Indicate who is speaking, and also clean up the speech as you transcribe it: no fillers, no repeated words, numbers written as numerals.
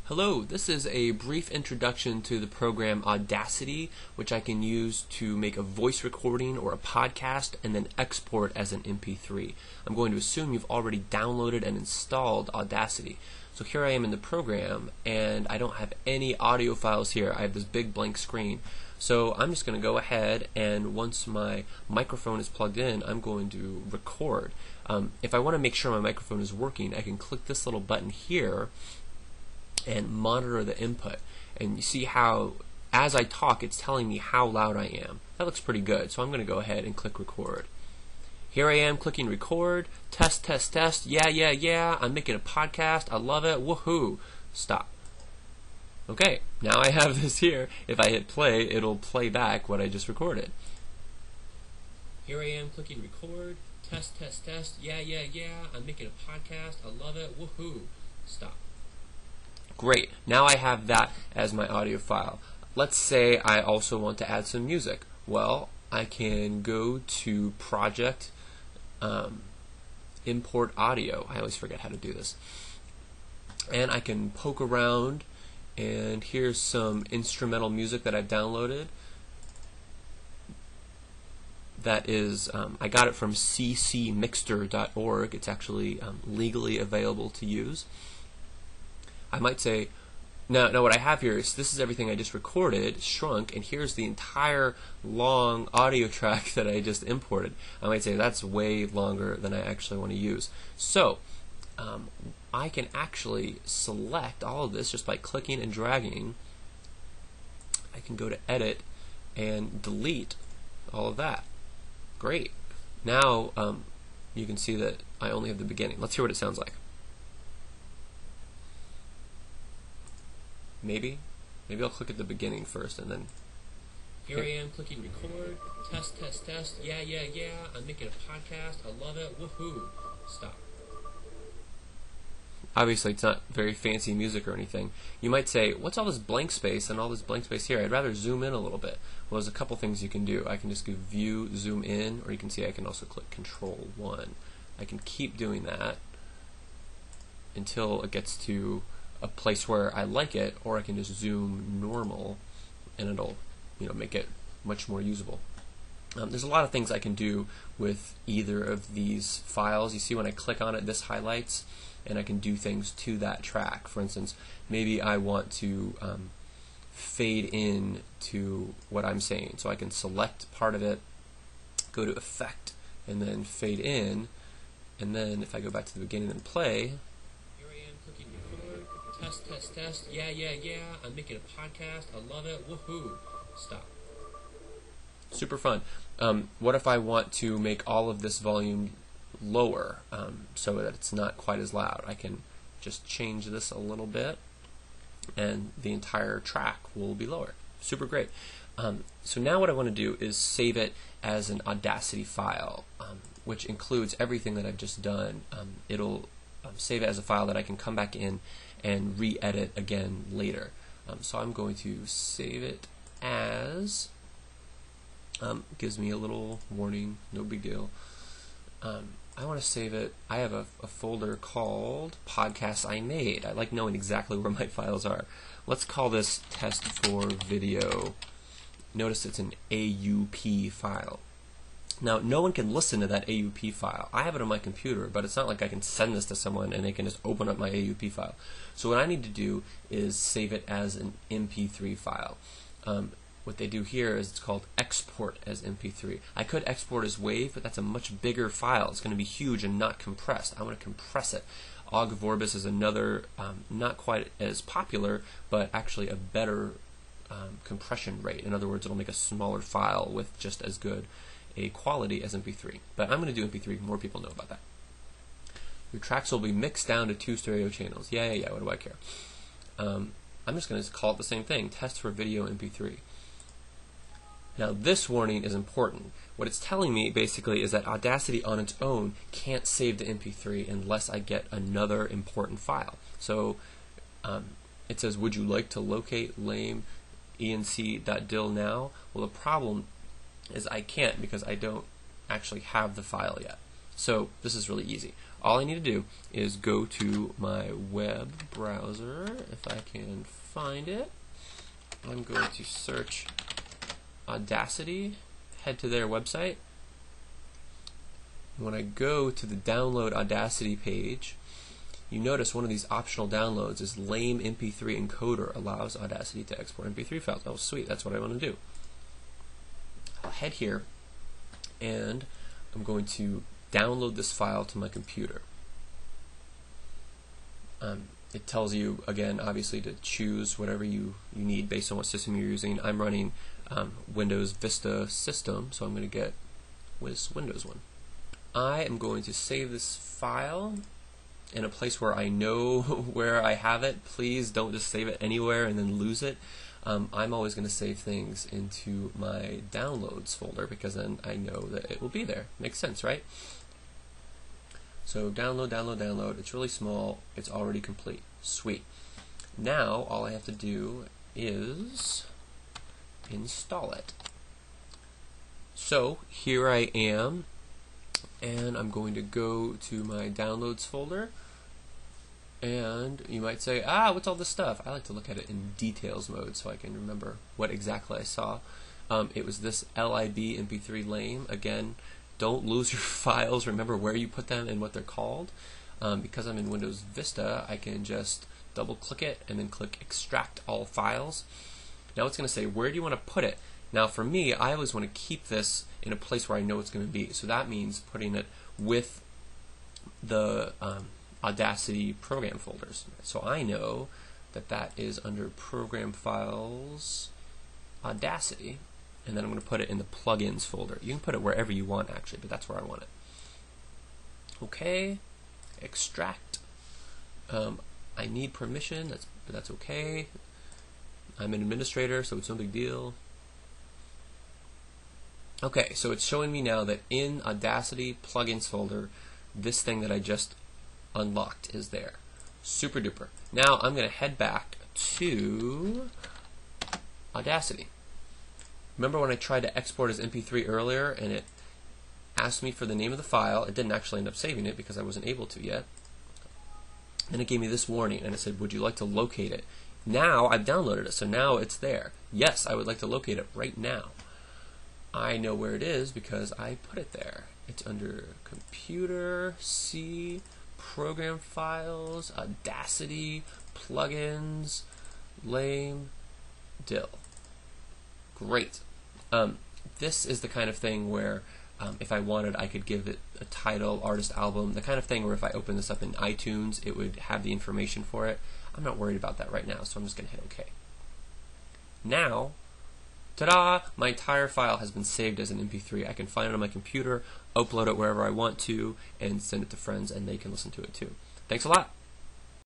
Speaker 1: Hello, this is a brief introduction to the program Audacity, which I can use to make a voice recording or a podcast and then export as an MP3. I'm going to assume you've already downloaded and installed Audacity. So here I am in the program, and I don't have any audio files here. I have this big blank screen. So I'm just going to go ahead, and once my microphone is plugged in, I'm going to record. If I want to make sure my microphone is working, I can click this little button here and monitor the input, and you see how as I talk it's telling me how loud I am. That looks pretty good, so I'm going to go ahead and click record. Here I am clicking record. Test, test, test. Yeah, I'm making a podcast. I love it. Woohoo. Stop. Okay, now I have this here. If I hit play, it'll play back what I just recorded. Here I am clicking record. Test, test, test. Yeah, I'm making a podcast. I love it. Woohoo. Stop. Great. Now I have that as my audio file. Let's say I also want to add some music. Well, I can go to Project, Import Audio. I always forget how to do this. And I can poke around, and here's some instrumental music that I've downloaded. That is, I got it from ccmixter.org. It's actually legally available to use. I might say, no, what I have here is this is everything I just recorded, shrunk, and here's the entire long audio track that I just imported. I might say that's way longer than I actually want to use. So, I can actually select all of this just by clicking and dragging. I can go to Edit and delete all of that. Great. Now, you can see that I only have the beginning. Let's hear what it sounds like. Maybe I'll click at the beginning first and then. Here I am clicking record. Test, test, test. Yeah. I'm making a podcast. I love it. Woohoo. Stop. Obviously, it's not very fancy music or anything. You might say, what's all this blank space and all this blank space here? I'd rather zoom in a little bit. Well, there's a couple things you can do. I can just go View, Zoom In, or you can see I can also click Control 1. I can keep doing that until it gets to a place where I like it, or I can just zoom normal and it'll make it much more usable. There's a lot of things I can do with either of these files. You see when I click on it, this highlights, and I can do things to that track. For instance, maybe I want to fade in to what I'm saying, so I can select part of it, go to Effect, and then fade in, and then if I go back to the beginning and play. Test, test, test. Yeah. I'm making a podcast. I love it. Woohoo. Stop. Super fun. What if I want to make all of this volume lower so that it's not quite as loud? I can just change this a little bit, and the entire track will be lower. Super great. So now what I want to do is save it as an Audacity file, which includes everything that I've just done. It'll save it as a file that I can come back in and re-edit again later. So I'm going to save it as, gives me a little warning, no big deal. I want to save it, I have a folder called Podcasts I Made. I like knowing exactly where my files are. Let's call this Test for Video. Notice it's an AUP file. Now, no one can listen to that AUP file. I have it on my computer, but it's not like I can send this to someone and they can just open up my AUP file. So what I need to do is save it as an MP3 file. What they do here is it's called Export as MP3. I could export as WAV, but that's a much bigger file. It's going to be huge and not compressed. I want to compress it. Ogg Vorbis is another, not quite as popular, but actually a better compression rate. In other words, it'll make a smaller file with just as good a quality as MP3. But I'm going to do MP3. More people know about that. Your tracks will be mixed down to 2 stereo channels. Yeah. What do I care? I'm just going to call it the same thing. Test for Video MP3. Now this warning is important. What it's telling me basically is that Audacity on its own can't save the MP3 unless I get another important file. So it says, would you like to locate lame enc.dil now? Well, the problem is I can't because I don't actually have the file yet. So this is really easy. All I need to do is go to my web browser, if I can find it. I'm going to search Audacity, head to their website. When I go to the download Audacity page, you notice one of these optional downloads is lame MP3 encoder allows Audacity to export MP3 files. Oh, sweet, that's what I want to do. I'll head here, and I'm going to download this file to my computer. It tells you, again, obviously, to choose whatever you need based on what system you're using. I'm running Windows Vista system, so I'm going to get Windows one. I am going to save this file in a place where I know where I have it. Please don't just save it anywhere and then lose it. I'm always going to save things into my downloads folder because then I know that it will be there. Makes sense, right? So download, download, download. It's really small. It's already complete. Sweet. Now all I have to do is install it. So here I am, and I'm going to go to my downloads folder. And you might say, what's all this stuff? I like to look at it in details mode so I can remember what exactly I saw. It was this lib mp3 lame. Again, don't lose your files. Remember where you put them and what they're called. Because I'm in Windows Vista, I can just double click it and then click extract all files. Now it's going to say, where do you want to put it? Now for me, I always want to keep this in a place where I know it's going to be. So that means putting it with the Audacity program folders. So I know that that is under Program Files, Audacity, and then I'm going to put it in the Plugins folder. You can put it wherever you want actually, but that's where I want it. Okay, extract. I need permission, but that's okay. I'm an administrator, so it's no big deal. Okay, so it's showing me now that in Audacity Plugins folder, this thing that I just unlocked is there. Super duper. Now I'm going to head back to Audacity. Remember when I tried to export as MP3 earlier and it asked me for the name of the file? It didn't actually end up saving it because I wasn't able to yet. Then it gave me this warning and it said, would you like to locate it? Now I've downloaded it, so now it's there. Yes, I would like to locate it right now. I know where it is because I put it there. It's under Computer, C, Program Files, Audacity, Plugins, Lame, Dill. Great. This is the kind of thing where if I wanted, I could give it a title, artist, album, the kind of thing where if I open this up in iTunes, it would have the information for it. I'm not worried about that right now, so I'm just going to hit OK. Now, ta-da! My entire file has been saved as an MP3. I can find it on my computer, upload it wherever I want to, and send it to friends, and they can listen to it too. Thanks a lot!